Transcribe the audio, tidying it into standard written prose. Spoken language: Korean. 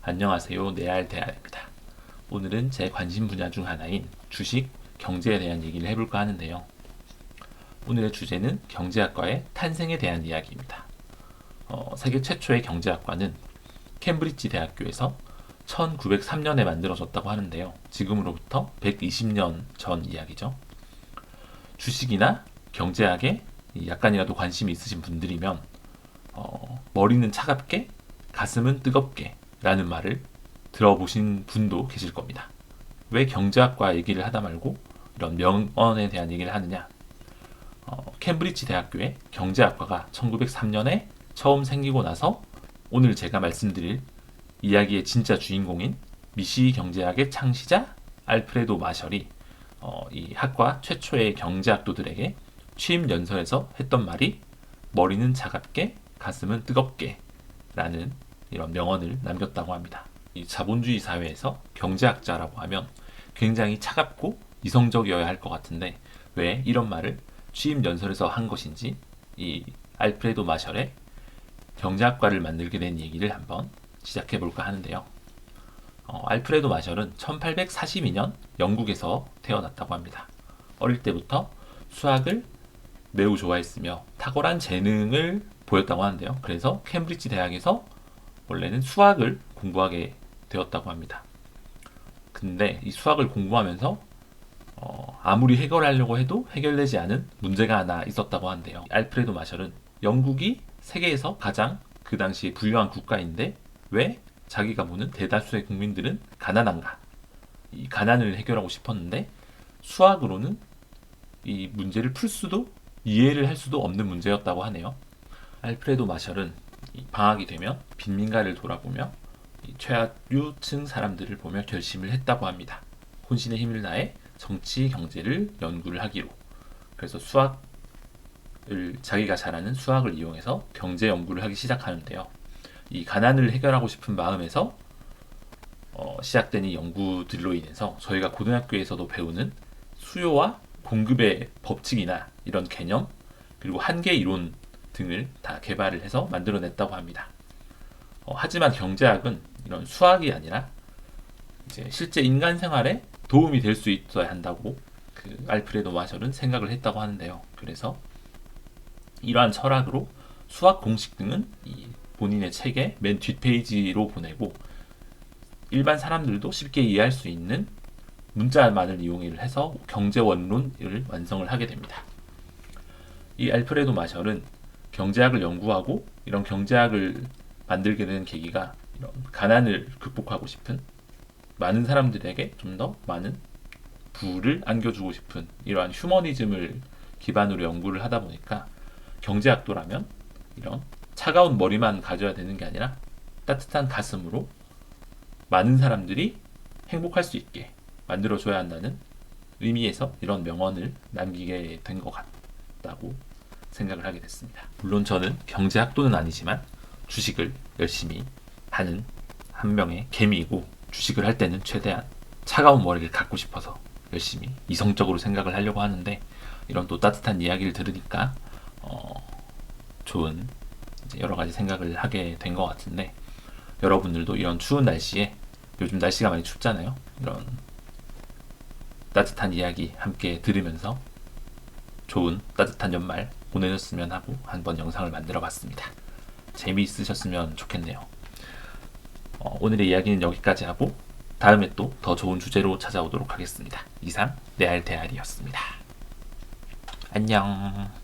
안녕하세요. 네알대알입니다. 오늘은 제 관심 분야 중 하나인 주식, 경제에 대한 얘기를 해볼까 하는데요. 오늘의 주제는 경제학과의 탄생에 대한 이야기입니다. 세계 최초의 경제학과는 캠브리지 대학교에서 1903년에 만들어졌다고 하는데요. 지금으로부터 120년 전 이야기죠. 주식이나 경제학에 약간이라도 관심이 있으신 분들이면 머리는 차갑게, 가슴은 뜨겁게 라는 말을 들어보신 분도 계실 겁니다. 왜 경제학과 얘기를 하다 말고 이런 명언에 대한 얘기를 하느냐? 캠브리지 대학교의 경제학과가 1903년에 처음 생기고 나서 오늘 제가 말씀드릴 이야기의 진짜 주인공인 미시 경제학의 창시자 알프레도 마셜이 이 학과 최초의 경제학도들에게 취임 연설에서 했던 말이 머리는 차갑게, 가슴은 뜨겁게 라는 이런 명언을 남겼다고 합니다. 이 자본주의 사회에서 경제학자라고 하면 굉장히 차갑고 이성적이어야 할 것 같은데 왜 이런 말을 취임 연설에서 한 것인지 이 알프레도 마셜의 경제학과를 만들게 된 얘기를 한번 시작해 볼까 하는데요. 알프레도 마셜은 1842년 영국에서 태어났다고 합니다. 어릴 때부터 수학을 매우 좋아했으며 탁월한 재능을 보였다고 하는데요. 그래서 캠브리지 대학에서 원래는 수학을 공부하게 되었다고 합니다. 근데 이 수학을 공부하면서 아무리 해결하려고 해도 해결되지 않은 문제가 하나 있었다고 하는데요. 알프레도 마셜은 영국이 세계에서 가장 그 당시 부유한 국가인데 왜 자기가 보는 대다수의 국민들은 가난한가? 이 가난을 해결하고 싶었는데 수학으로는 이 문제를 풀 수도 이해를 할 수도 없는 문제였다고 하네요. 알프레도 마셜은 방학이 되면 빈민가를 돌아보며 최하류층 사람들을 보며 결심을 했다고 합니다. 혼신의 힘을 다해 정치, 경제를 연구를 하기로. 그래서 자기가 잘하는 수학을 이용해서 경제 연구를 하기 시작하는데요. 이 가난을 해결하고 싶은 마음에서 시작된 이 연구들로 인해서 저희가 고등학교에서도 배우는 수요와 공급의 법칙이나 이런 개념 그리고 한계 이론 등을 다 개발을 해서 만들어냈다고 합니다. 하지만 경제학은 이런 수학이 아니라 이제 실제 인간 생활에 도움이 될 수 있어야 한다고 그 알프레도 마셜은 생각을 했다고 하는데요. 그래서 이러한 철학으로 수학 공식 등은 이 본인의 책의 맨 뒷페이지로 보내고 일반 사람들도 쉽게 이해할 수 있는 문자만을 이용해서 경제 원론을 완성을 하게 됩니다. 이 알프레도 마셜은 경제학을 연구하고 이런 경제학을 만들게 된 계기가 이런 가난을 극복하고 싶은 많은 사람들에게 좀 더 많은 부를 안겨주고 싶은 이러한 휴머니즘을 기반으로 연구를 하다 보니까 경제학도라면 이런 차가운 머리만 가져야 되는 게 아니라 따뜻한 가슴으로 많은 사람들이 행복할 수 있게 만들어줘야 한다는 의미에서 이런 명언을 남기게 된 것 같다고 생각을 하게 됐습니다. 물론 저는 경제학도는 아니지만 주식을 열심히 하는 한 명의 개미이고 주식을 할 때는 최대한 차가운 머리를 갖고 싶어서 열심히 이성적으로 생각을 하려고 하는데 이런 또 따뜻한 이야기를 들으니까 좋은 여러 가지 생각을 하게 된 것 같은데 여러분들도 이런 추운 날씨에 요즘 날씨가 많이 춥잖아요. 이런 따뜻한 이야기 함께 들으면서 좋은 따뜻한 연말 보내셨으면 하고 한번 영상을 만들어 봤습니다. 재미있으셨으면 좋겠네요. 오늘의 이야기는 여기까지 하고 다음에 또 더 좋은 주제로 찾아오도록 하겠습니다. 이상 네알대알이었습니다. 안녕.